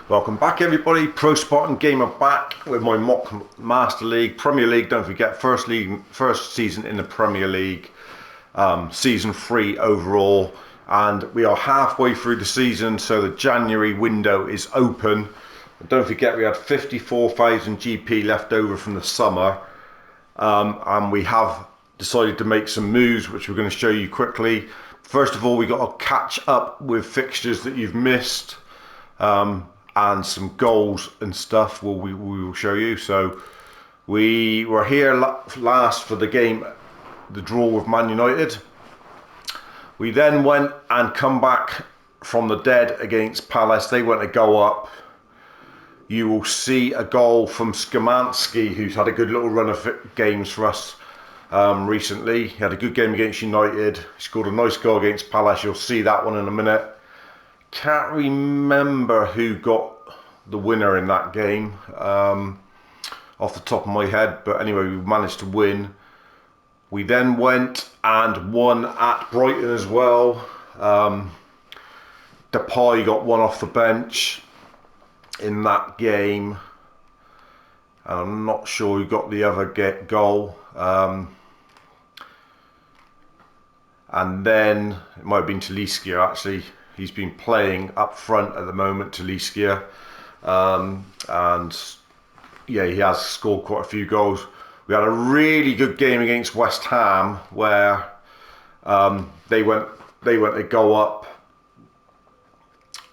Welcome back everybody, Pro Spartan Gamer back with my mock Master League, Premier League, don't forget, first season in the Premier League, season 3 overall, and we are halfway through the season, so the January window is open. And don't forget we had 54,000 GP left over from the summer, and we have decided to make some moves which we're going to show you quickly. First of all, we got to catch up with fixtures that you've missed, and some goals and stuff we will show you. So we were here last for the game, the draw with Man United. We then went and come back from the dead against Palace. They went to go up. You will see a goal from Skamanski, who's had a good little run of games for us recently. He had a good game against United. He scored a nice goal against Palace. You'll see that one in a minute. Can't remember who got the winner in that game off the top of my head, but anyway, we managed to win. We then went and won at Brighton as well. Depay got one off the bench in that game, and I'm not sure who got the other goal. And then it might have been Talisca actually. He's been playing up front at the moment, Talisca, and yeah, he has scored quite a few goals. We had a really good game against West Ham where they went to go up.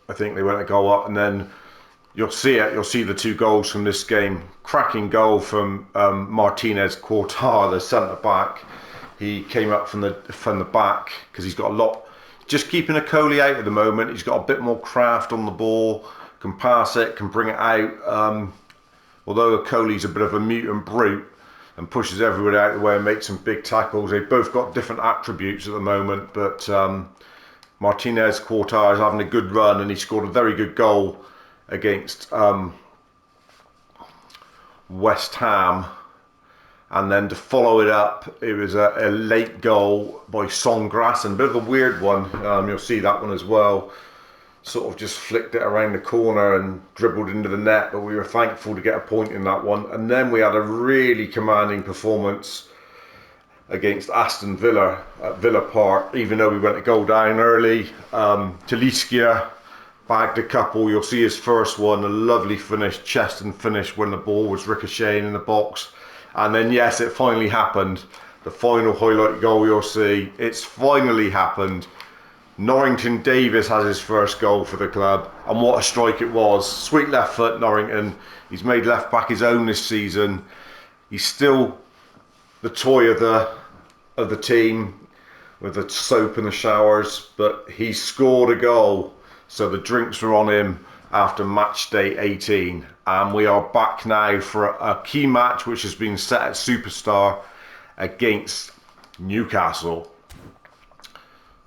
I think they went to go up, and then you'll see it. You'll see the two goals from this game. Cracking goal from Martinez Quartar, the centre back. He came up from the back because he's got a lot. Just keeping a Coley out at the moment. He's got a bit more craft on the ball, can pass it, can bring it out. Although Coley's a bit of a mutant brute and pushes everybody out of the way and makes some big tackles. They've both got different attributes at the moment, but Martinez Quartar is having a good run, and he scored a very good goal against West Ham. And then to follow it up, it was a late goal by Songras, and a bit of a weird one. You'll see that one as well. Sort of just flicked it around the corner and dribbled into the net, but we were thankful to get a point in that one. And then we had a really commanding performance against Aston Villa at Villa Park, even though we went to go down early. Talisca bagged a couple. You'll see his first one, a lovely finish, chest and finish when the ball was ricocheting in the box. And then yes, it finally happened. The final highlight goal you'll see, it's finally happened. Norrington Davis has his first goal for the club, and what a strike it was. Sweet left foot, Norrington. He's made left back his own this season. He's still the toy of the team with the soap and the showers, but he scored a goal, so the drinks were on him after match day 18, and we are back now for a key match which has been set at Superstar against Newcastle.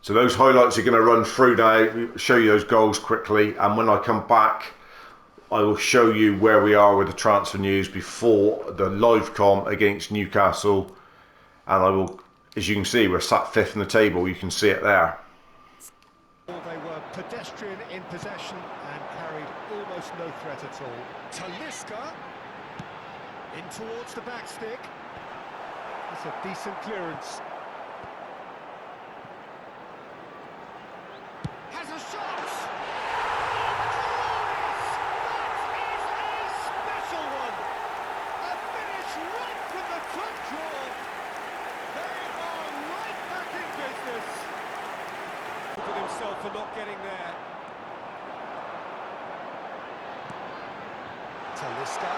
So those highlights are going to run through now, show you those goals quickly, and when I come back I will show you where we are with the transfer news before the live com against Newcastle. And I will, as you can see, we're sat 5th in the table, you can see it there. They were pedestrian in possession and carried almost no threat at all. Talisca in towards the back stick. That's a decent clearance. Has a shot! That is a special one! A finish right from the top draw. They are right back in business. With himself for not getting there. Talisca,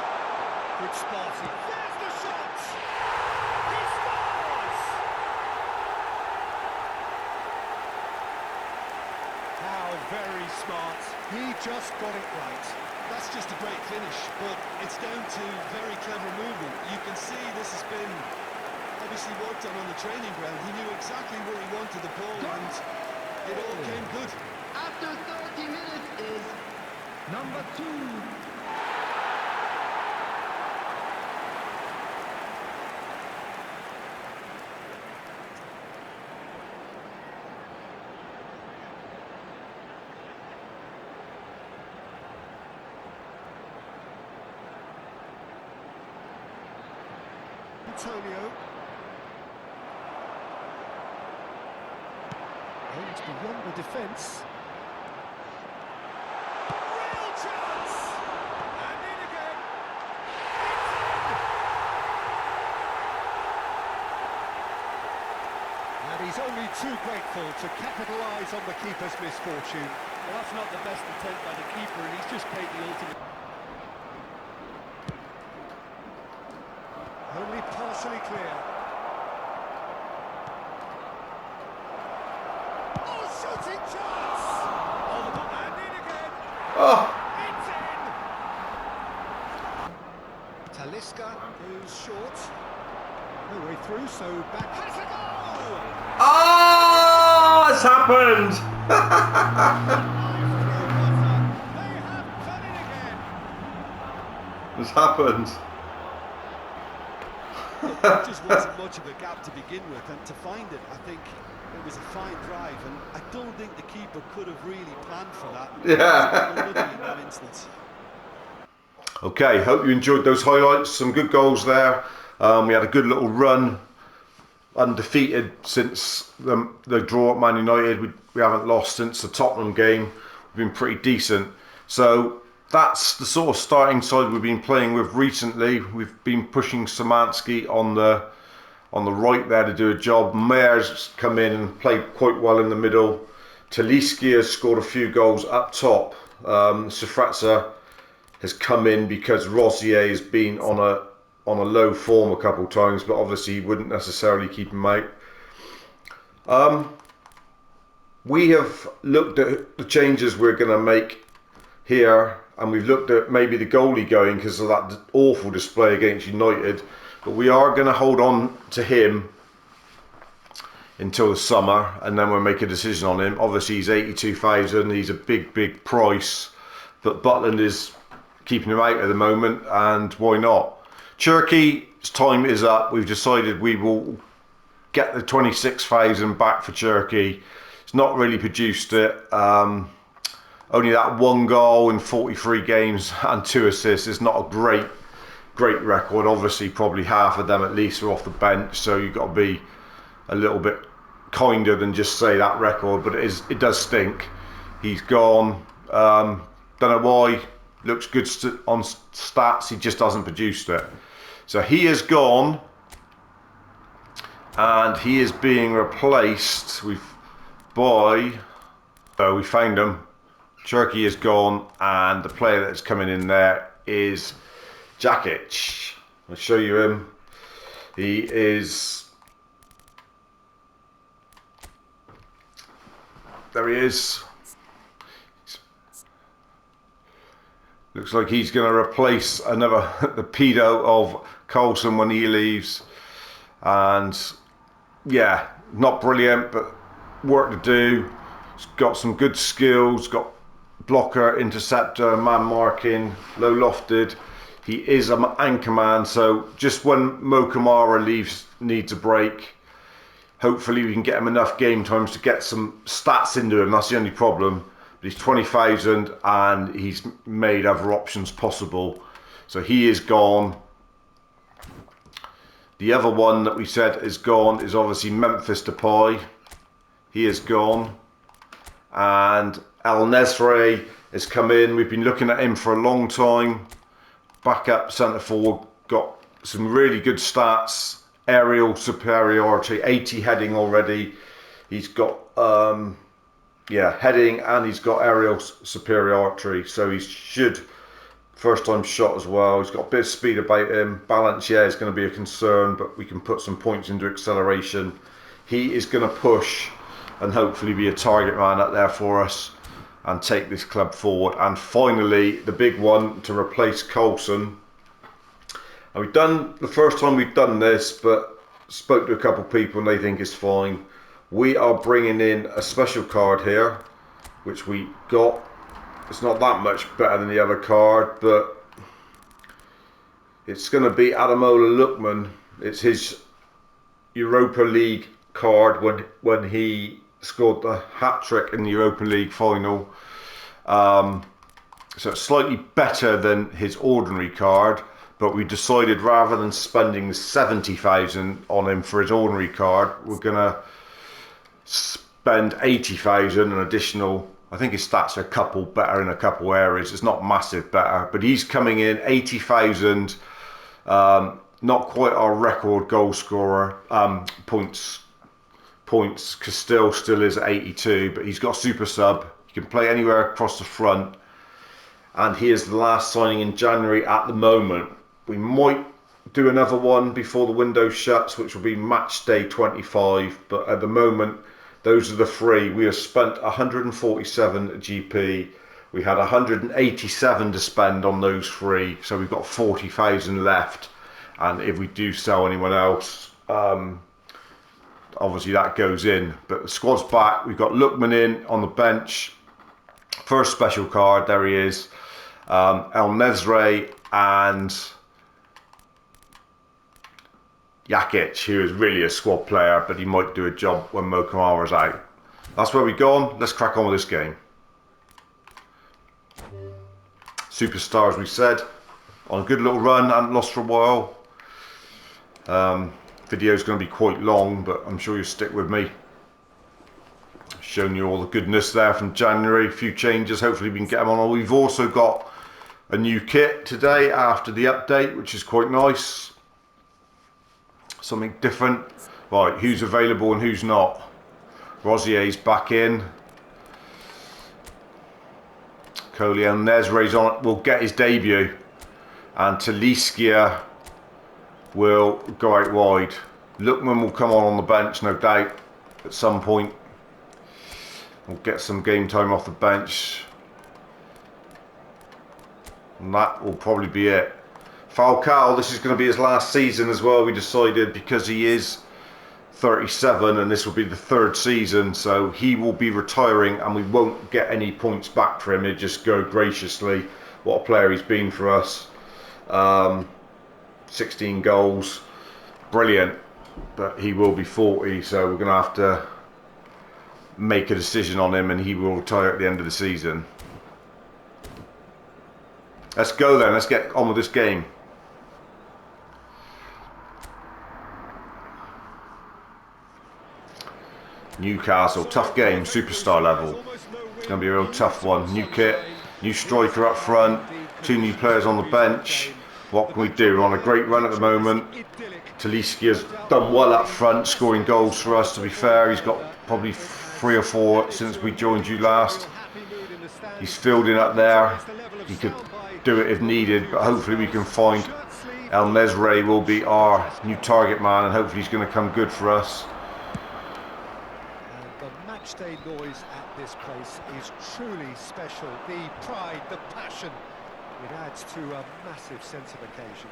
good Sparty. There's the shot! He scores! How very smart. He just got it right. That's just a great finish, but it's down to very clever movement. You can see this has been obviously worked on the training ground. He knew exactly where he wanted the ball, and it all came good. After 30 minutes is number 2. Antonio. Oh, it's beyond the defence. Real chance! And in again. And he's only too grateful to capitalise on the keeper's misfortune. Well, that's not the best attempt by the keeper, and he's just paid the ultimate. Only partially clear. Oh, shooting chance! And in again. Oh, It's in! Talisca goes short. No way through, so back. Has a goal! oh, it's happened. They have done it again. It's happened. There just wasn't much of a gap to begin with, and to find it, I think it was a fine drive, and I don't think the keeper could have really planned for that. Yeah. Unlucky in that instance. Okay, hope you enjoyed those highlights. Some good goals there. We had a good little run, undefeated since the draw at Man United. We haven't lost since the Tottenham game. We've been pretty decent. So that's the sort of starting side we've been playing with recently. We've been pushing Szymanski on the right there to do a job. Mayer's come in and played quite well in the middle. Talisca has scored a few goals up top. Sifratza has come in because Rosier has been on a low form a couple of times, but obviously he wouldn't necessarily keep him out. We have looked at the changes we're going to make here, and we've looked at maybe the goalie going because of that awful display against United, but we are going to hold on to him until the summer, and then we'll make a decision on him. Obviously he's 82,000, he's a big price, but Butland is keeping him out at the moment, and why not? Cherky's time is up. We've decided we will get the 26,000 back for Cherky. It's not really produced it. Only that one goal in 43 games and 2 assists is not a great record. Obviously, probably half of them at least are off the bench, so you've got to be a little bit kinder than just say that record. But it does stink. He's gone. Don't know why. Looks good on stats. He just hasn't produced it. So he is gone, and he is being replaced by. We found him. Cherky is gone, and the player that's coming in there is Jakic. I'll show you him. He is. There he is. Looks like he's going to replace the pedo of Coulson when he leaves. And yeah, not brilliant, but work to do. He's got some good skills, got blocker, interceptor, man marking, low lofted. He is an anchor man, so just when Mo Kamara needs a break, hopefully we can get him enough game times to get some stats into him. That's the only problem. He's 20,000 and he's made other options possible. So he is gone. The other one that we said is gone is obviously Memphis Depay. He is gone. And El Nesri has come in. We've been looking at him for a long time. Backup centre forward, got some really good stats. Aerial superiority, 80 heading already. He's got heading, and he's got aerial superiority, so he should first time shot as well. He's got a bit of speed about him. Balance, is going to be a concern, but we can put some points into acceleration. He is going to push and hopefully be a target man up there for us and take this club forward. And finally, the big one to replace Coulson. And we've done the first time we've done this, but spoke to a couple of people and they think it's fine. We are bringing in a special card here, which we got. It's not that much better than the other card, but it's going to be Ademola Lookman. It's his Europa League card when he scored the hat-trick in the Europa League final. So it's slightly better than his ordinary card, but we decided rather than spending 70,000 on him for his ordinary card, we're gonna spend 80,000 an additional. I think his stats are a couple better in a couple areas. It's not massive better, but he's coming in 80,000. Not quite our record goal scorer. Points. Castile still is at 82, but he's got super sub. He can play anywhere across the front, and he is the last signing in January at the moment. We might do another one before the window shuts, which will be match day 25, but at the moment those are the three. We have spent 147 at GP. We had 187 to spend on those three, so we've got 40,000 left. And if we do sell anyone else, obviously that goes in. But the squad's back. We've got Lookman in on the bench. First special card, there he is. El Nesri and Jakic, who is really a squad player, but he might do a job when Mo Kamara's out. That's where we've gone. Let's crack on with this game. Superstar, as we said, on a good little run, hadn't lost for a while. Video's going to be quite long, but I'm sure you'll stick with me. Showing you all the goodness there from January, a few changes, hopefully we can get them on. We've also got a new kit today after the update, which is quite nice. Something different. Right, who's available and who's not? Rosier's back in. El Nesri's on it, will get his debut. And Taliskia will go out wide. Lookman will come on the bench, no doubt, at some point. We'll get some game time off the bench. And that will probably be it. Falcao, this is going to be his last season as well, we decided, because he is 37 and this will be the third season, so he will be retiring and we won't get any points back for him. He'll just go graciously. What a player he's been for us. 16 goals, brilliant, but he will be 40, so we're going to have to make a decision on him and he will retire at the end of the season. Let's go then, let's get on with this game. Newcastle, tough game, superstar level. It's going to be a real tough one. New kit, new striker up front, 2 new players on the bench. What can we do? We're on a great run at the moment. Taliskia's done well up front, scoring goals for us, to be fair. He's got probably 3 or 4 since we joined you last. He's fielding up there. He could do it if needed, but hopefully we can find El Nesri will be our new target man, and hopefully he's going to come good for us. The matchday noise at this place is truly special. The pride, the passion, it adds to a massive sense of occasion.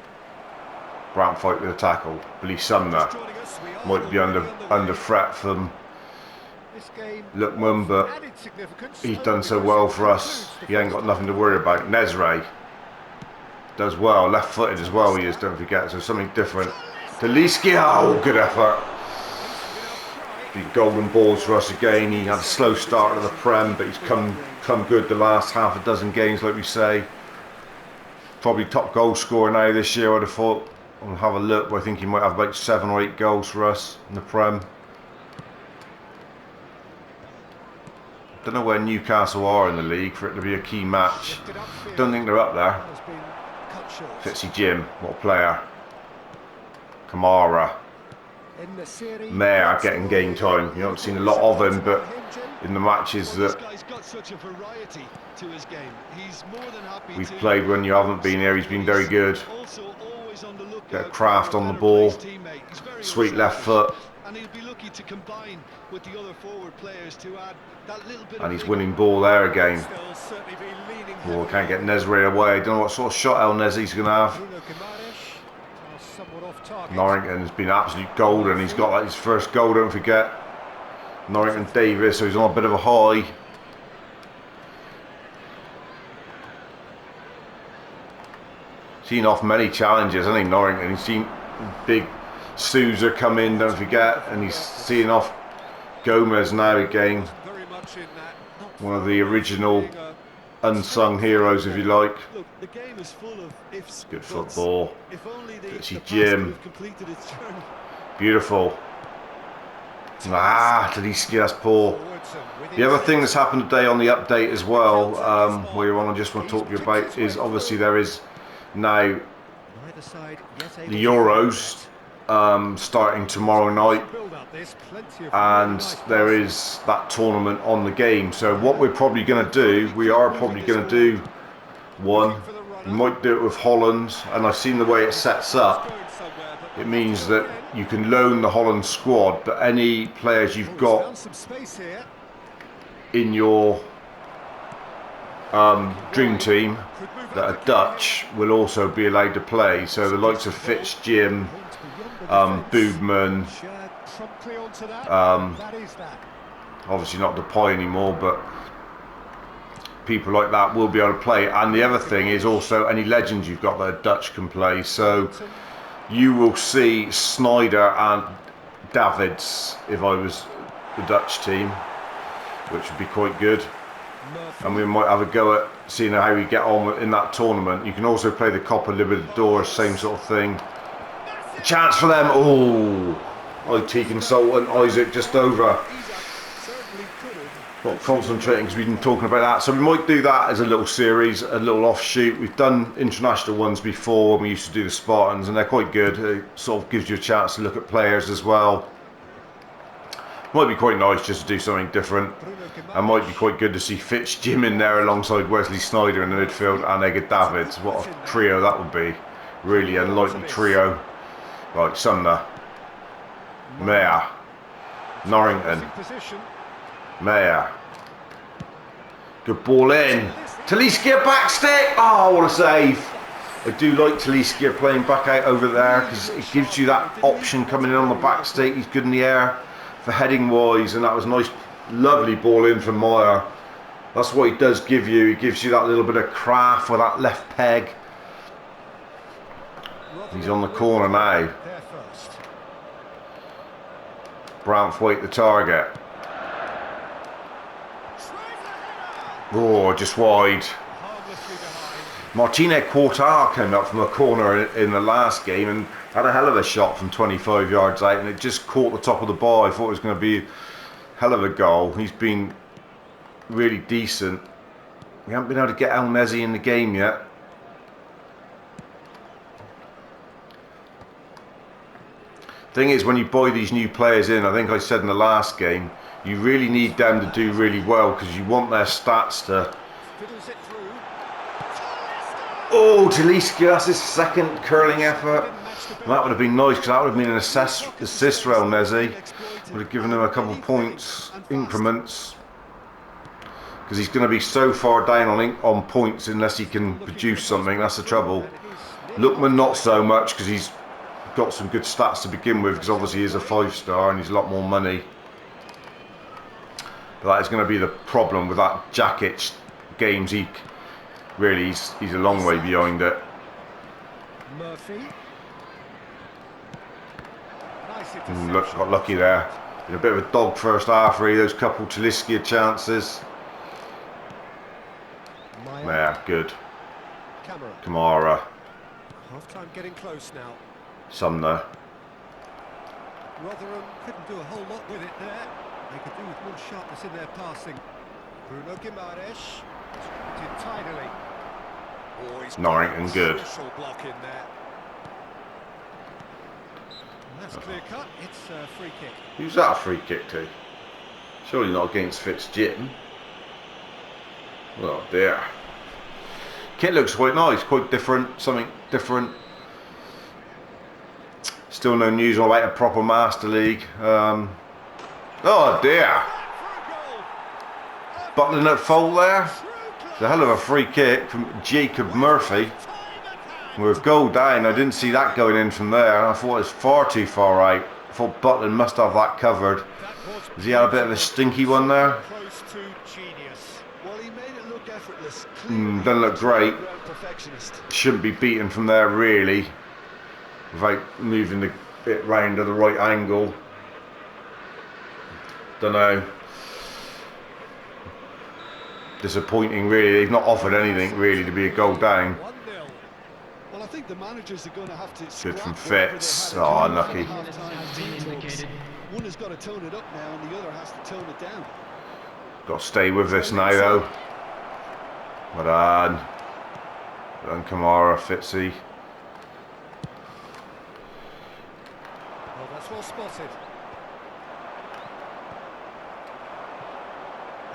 Brant fight with a tackle. Billy Sumner might be under threat from Lookman, but he's done so well for us. He ain't got nothing to worry about. Nesri does well, left-footed as well he is, don't forget, so something different. Taliskia, oh, good effort. Big golden balls for us again. He had a slow start of the Prem, but he's come good the last half a dozen games, like we say. Probably top goal scorer now this year, I'd have thought. We'll have a look, but I think he might have about 7 or 8 goals for us in the Prem. Don't know where Newcastle are in the league for it to be a key match. Don't think they're up there. Fitzy Jim, what a player. Kamara. Mayer getting game time. You haven't seen a lot of him, but in the matches that we've played when you haven't been here, he's been very good. Bit of craft on the ball, sweet left foot, and he's winning ball there again. Oh, can't get Nesri away. Don't know what sort of shot El Nesri's going to have. Norrington's been absolute golden. He's got like his first goal, don't forget. Norrington Davis, so he's on a bit of a high. Seen off many challenges, hasn't he, Norrington? He's seen big Sousa come in, don't forget, and he's seeing off Gomez now again. One of the original unsung heroes, if you like. Look, the game is full of ifs. Good buts. football. If only the Good to see pass Jim. could have completed its journey. Beautiful. Tedeschi, that's poor. The other thing that's happened today on the update as well, where I just want to talk to you about, is obviously there is now the Euros starting tomorrow night, and there is that tournament on the game. So what we're probably going to do, we are probably going to do one. We might do it with Holland, and I've seen the way it sets up. It means that you can loan the Holland squad, but any players you've got in your dream team that are Dutch will also be allowed to play. So the likes of Fitz, Jim, Boobman, obviously not Depay anymore, but people like that will be able to play. And the other thing is also any legends you've got that are Dutch can play. So you will see Snyder and Davids if I was the Dutch team, which would be quite good. And we might have a go at seeing how we get on in that tournament. You can also play the Copa Libertadores, same sort of thing. Chance for them. Oh, IT consultant Isaac just over. Not concentrating because we've been talking about that. So we might do that as a little series, a little offshoot. We've done international ones before when we used to do the Spartans, and they're quite good. It sort of gives you a chance to look at players as well. Might be quite nice just to do something different. And might be quite good to see Fitz Jim in there alongside Wesley Sneijder in the midfield and Edgar Davids. What a trio that would be. Really unlikely trio. Right, Sumner, Mayer, Norrington, Mayer. Good ball in. Talisca back stick. Oh, what a save. I do like Talisca playing back out over there because it gives you that option coming in on the back stick. He's good in the air for heading wise, and that was a nice, lovely ball in from Meyer. That's what he does give you. He gives you that little bit of craft with that left peg. He's on the corner now. Branthwaite the target. Oh, just wide. Martine Quartar came up from a corner in the last game and had a hell of a shot from 25 yards out, and it just caught the top of the bar. I thought it was going to be a hell of a goal. He's been really decent. We haven't been able to get El Nezi in the game yet. Thing is, when you buy these new players in, I think I said in the last game, you really need them to do really well because you want their stats to... Oh, Talisca, that's his second curling effort. That would have been nice because that would have been an assist for El Nezi. Would have given him a couple of points, increments. Because he's going to be so far down on points unless he can produce something. That's the trouble. Lookman not so much because he's got some good stats to begin with, because obviously he's a 5-star and he's a lot more money. But that is going to be the problem with that Jakic games. He's a long way behind it. Look, got lucky there. Been a bit of a dog first half, really. Those couple Talisca chances. Yeah, good. Kamara. Half-time getting close now. Sumner. Rotherham couldn't do a whole lot with it there. They could do with more sharpness in their passing. Bruno Guimaraes did tidily. Oh, he's Norrington, good. block in there. And that's clear cut. It's a free kick. Who's that a free kick to? Surely not against Fitz Jim. Oh dear. Kit looks quite nice, quite different, something different. Still no news about a proper Master League. Oh dear. Buttling at fault there. It's a hell of a free kick from Jacob Murphy. With goal down, I didn't see that going in from there. I thought it was far too far out. I thought Butland must have that covered. Has he had a bit of a stinky one there? Well, he made it look effortless. Doesn't look great. Shouldn't be beaten from there really, without moving it round at the right angle. Don't know. disappointing really. They've not offered anything really to be a goal down. 1-0. Well, I think the managers are going to have to Good from scrap whatever they Fitz. had to Oh, do unlucky. for the half-time team talks. One has got to tone it up now, and the other has to tone it down. Got to stay with this now though. Well done. Well done, Kamara, Fitzy. Well, that's well spotted.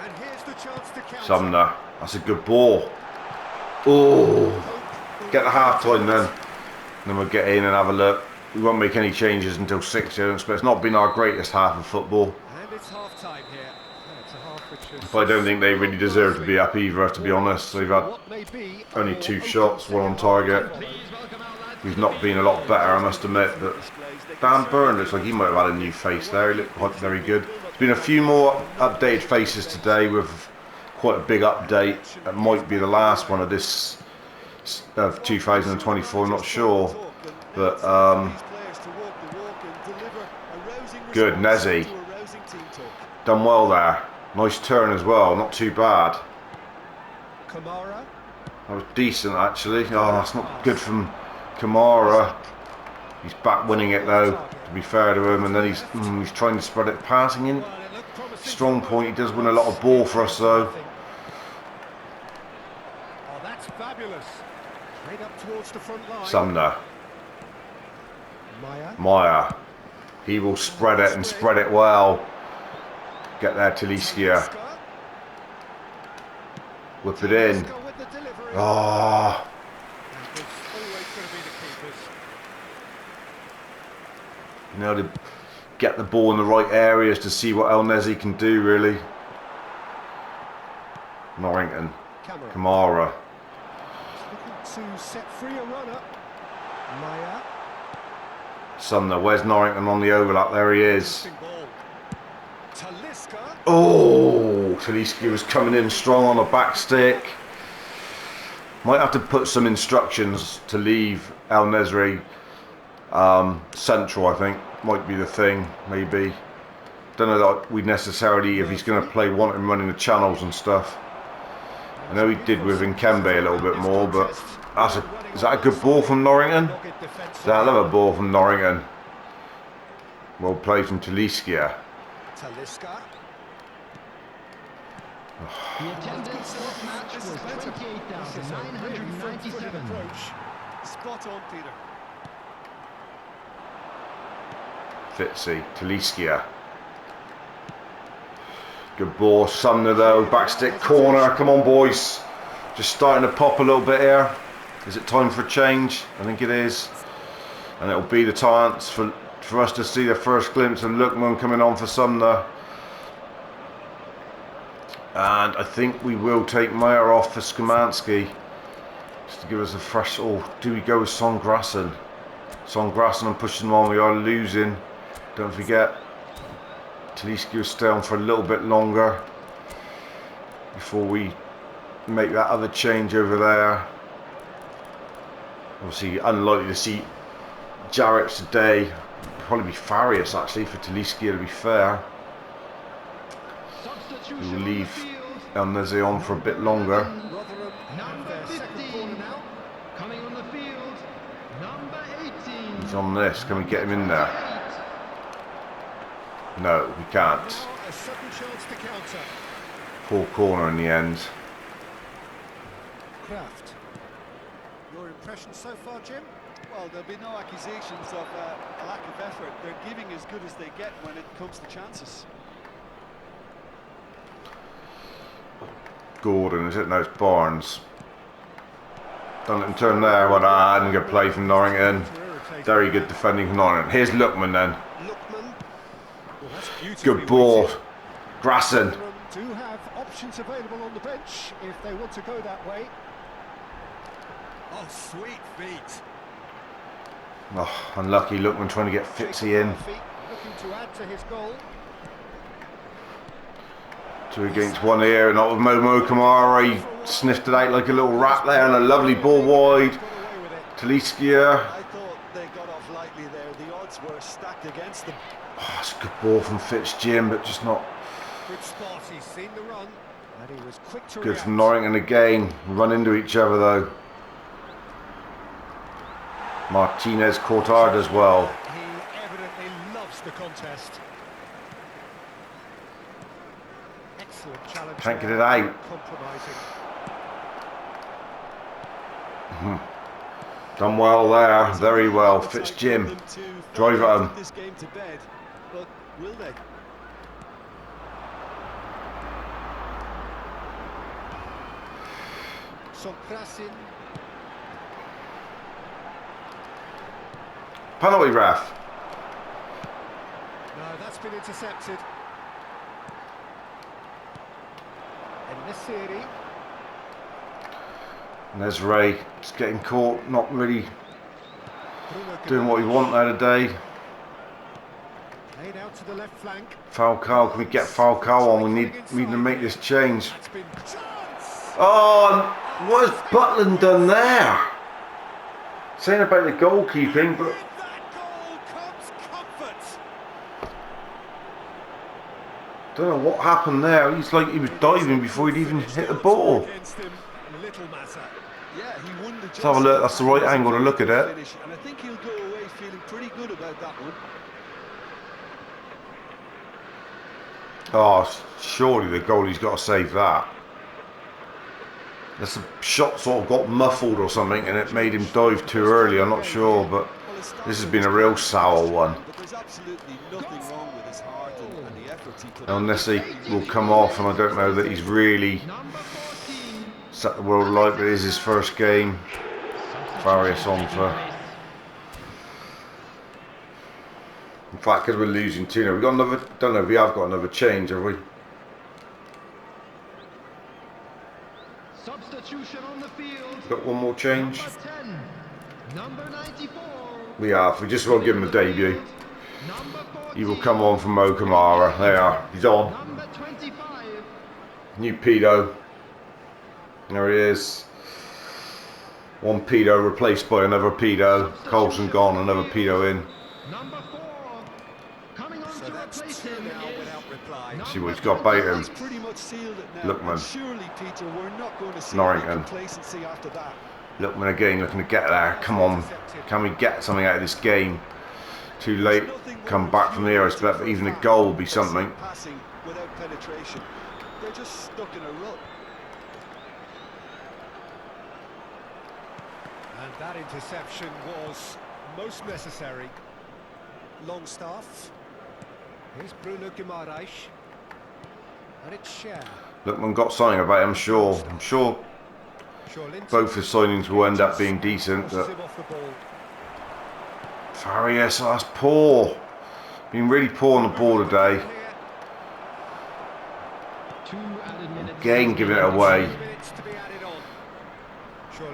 And here's the chance to counter. Sumner. That's a good ball. Oh. Get the half time then. Then we'll get in and have a look. We won't make any changes until 6 here, but it's not been our greatest half of football. And it's half-time here. Yeah, it's a half which is... But I don't think they really deserve to be up either, to be honest. They've had What may be a only more 2 open shots, 1 on target. We've not been a lot better, I must admit. But Dan Burn looks like he might have had a new face there. He looked quite very good. There's been a few more updated faces today with quite a big update. It might be the last one of this of 2024. I'm not sure, but good. Nezzy done well there. Nice turn as well. Not too bad. Kamara. That was decent actually. Oh, that's not good from Kamara. He's back winning it though, to be fair to him, and then he's trying to spread it, passing in. Well, it looked promising. Strong point. He does win a lot of ball for us though. Oh, that's fabulous. Straight up towards the front line. Sumner, Maya. Meyer. He will spread it and spread it well. Get there, Taliskia. Whip it in. With the delivery. Oh, And it's always going to be the keepers. you know, to get the ball in the right areas to see what El Nezi can do really. Norrington, Kamara. Kamara. Looking to set free a runner. Maya. Sumner, where's Norrington on the overlap? There he is. Ball. Talisca. Oh, Taliskia was coming in strong on the back stick. Might have to put some instructions to leave El Nesri central, I think. Might be the thing, maybe. Don't know that we necessarily, if he's going to play, want him running the channels and stuff. I know he did with Nkembe a little bit more, but is that a good ball from Norrington? I love a ball from Norrington. Well played from Taliskia. Talisca. The attendance for this match was 28,997. Spot on, Peter. Fitzy, Taliskia. Good ball, Sumner though, back stick corner, come on boys. Just starting to pop a little bit here. Is it time for a change? I think it is. And it'll be the chance for us to see the first glimpse of Lookman coming on for Sumner. And I think we will take Meyer off for Skamanski. Just to give us a fresh, or do we go with Songrassen? Songrassen and pushing on, we are losing. Don't forget, Taliskia will stay on for a little bit longer before we make that other change over there. Obviously unlikely to see Jarrett today. Probably be Farias actually for Taliskia, to be fair. We will leave El Nezi on for a bit longer. Number 15, coming on the field, number 18. He's on this, can we get him in there? No, we can't. Now a sudden chance to counter. Poor corner in the end. Kraft. Your impression so far, Jim? Well, there'll be no accusations of a lack of effort. They're giving as good as they get when it comes to chances. Gordon, is it? No, it's Barnes. Don't let him turn there. Well done. Good play from Norrington. Very good defending from Norrington. Here's Lookman then. Lookman. Well, that's beautifully Good ball. weighted. Grassen. Rotherham do have options available on the bench if they want to go that way. Oh, sweet feet. Oh, unlucky Lookman trying to get Fitzy in. Looking to add to his goal. 2 against 1 here, not with Momo Kamara. He sniffed it out like a little rat there, and a lovely ball wide. Got away with it. Taliskia. I thought they got off lightly there. The odds were stacked against them. Oh, it's a good ball from Fitz Jim, but just not. Good spot, he's seen the run. And he was quick to Good react. from Norrington again. Run into each other though. Martinez caught hard as well. He evidently loves the contest. Excellent challenge. Can't get there, it out. Compromising. Done well there. There's a Very real well. appetite Fits for Jim. them to Drive it finally home. put this game to bed, but will they? Sonkrasin. Penalty ref. No, that's been intercepted. And Nesiri. And there's Ray. Just getting caught. Not really Bruno doing what he Guimaraes. wanted today. Laid out to the left flank. Falcao. Can we get Falcao on? We need to make this change. That's been chance. Oh, and what has Butland done there? Saying about the goalkeeping, but With that goal comes comfort. don't know what happened there. He's like he was diving before he'd even hit the ball. Against him, little matter. Yeah, he won the Let's have a look. That's the right angle to look at it. finish, and I think he'll go away feeling pretty good about that one. Oh, surely the goalie's got to save that. This shot sort of got muffled or something and it made him dive too early, I'm not sure, but this has been a real sour one. But there's absolutely nothing wrong with his heart and the effort he put Unless he in. will come off, and I don't know that he's really set the world alight, but it is his first game. Various on for. In fact, because we're losing 2-0, we've got another. Don't know if we have got another change, have we? Substitution on the field. Got one more change? Number 10. Number 94. We have. We just will give him a debut. Number 14. He will come on from Mo Kamara. There, he's on. Number 25. New pedo. There he is. One pedo replaced by another pedo. Colson gone, another pedo in. Number 4. Coming on So to that's replace two him now is without reply. See what he's got about him. He's pretty much sealed it now. Lookman. And surely, Peter, we're not going to see Norrington. any complacency after that. Lookman again looking to get there. Come on. Can we get something out of this game? Too late. Come back from the I expect even a goal will be something. Passing without penetration. They're just stuck in a rut. And that interception was most necessary. Longstaff. Here's Bruno Guimaraes. And it's Cher. Lookman got something about him, sure. I'm sure Linton. both his signings will end up being decent, Crosses but him off the ball. Farias, that's poor. Been really poor on the ball today. 2 added minutes. Again giving it away. 2 minutes to be added on.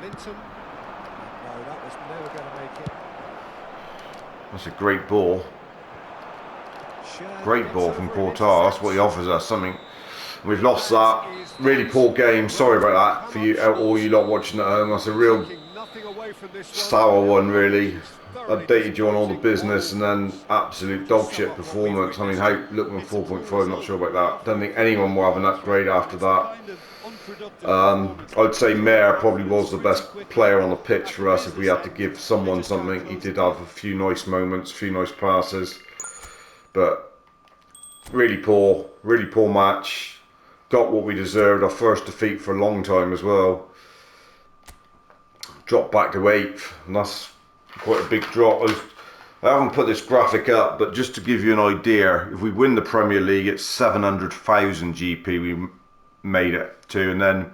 Linton. No, that was never going to make it. That's a great ball. Cher Great gets ball over from and Courtois. That's what he offers us, something. We've lost that. Really poor game. Sorry about that for you, all you lot watching at home. That's a real taking nothing away from this one. sour one, really. Thoroughly Updated you on all the disappointing. business and then absolute dog shit performance. I mean, how Lookman 4.5, not sure about that. Don't think anyone will have an upgrade after that. Kind of unproductive I'd say Mayer probably was the best player on the pitch for us if we had to give someone something. He did have a few nice moments, a few nice passes, but really poor match. Got what we deserved, our first defeat for a long time as well. Dropped back to 8th, and that's quite a big drop. I haven't put this graphic up, but just to give you an idea, if we win the Premier League, it's 700,000 GP we made it to, and then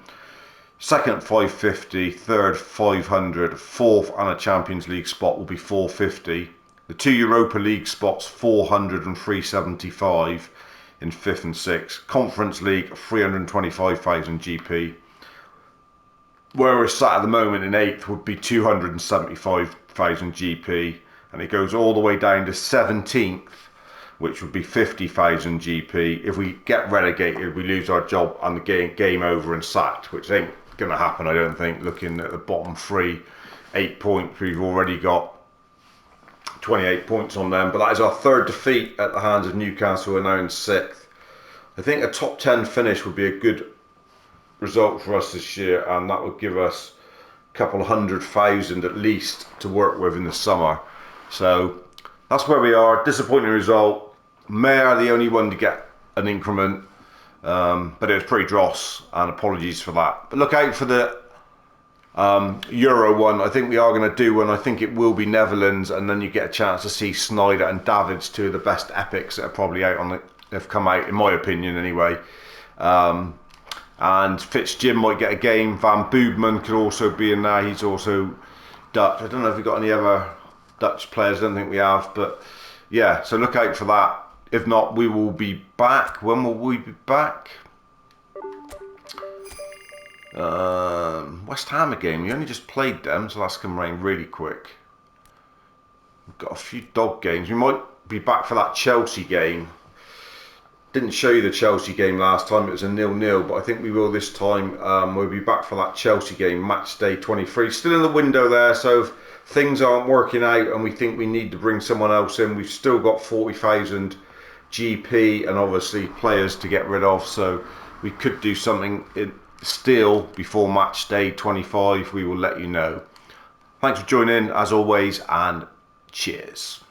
second 550, third 500, fourth and a Champions League spot will be 450. The 2 Europa League spots 400 and 375 in 5th and 6th. Conference League 325,000 GP. Where we're sat at the moment in 8th would be 275,000 GP, and it goes all the way down to 17th, which would be 50,000 GP. If we get relegated, we lose our job and the game over and sacked, which ain't going to happen, I don't think. Looking at the bottom 3, 8 points, we've already got 28 points on them, but that is our 3rd defeat at the hands of Newcastle. We're now in 6th. I think a top 10 finish would be a good result for us this year, and that would give us a couple of 100,000 at least to work with in the summer. So that's where we are. Disappointing result. Mayor the only one to get an increment, but it was pretty dross, and apologies for that. But look out for the Euro one. I think we are going to do one. I think it will be Netherlands, and then you get a chance to see Snyder and Davids, two of the best epics that are probably out on the, have come out, in my opinion anyway. And Fitzjim might get a game. Van Boobman could also be in there. He's also Dutch. I don't know if we've got any other Dutch players. I don't think we have, but yeah, so look out for that. If not, we will be back. When will we be back? West Ham game. We only just played them, so that's going to rain really quick. We've got a few dog games. We might be back for that Chelsea game. Didn't show you the Chelsea game last time. It was a 0-0, but I think we will this time. We'll be back for that Chelsea game, match day 23. Still in the window there, so if things aren't working out and we think we need to bring someone else in, we've still got 40,000 GP and obviously players to get rid of, so we could do something still before match day 25. We will let you know. Thanks for joining as always, and cheers.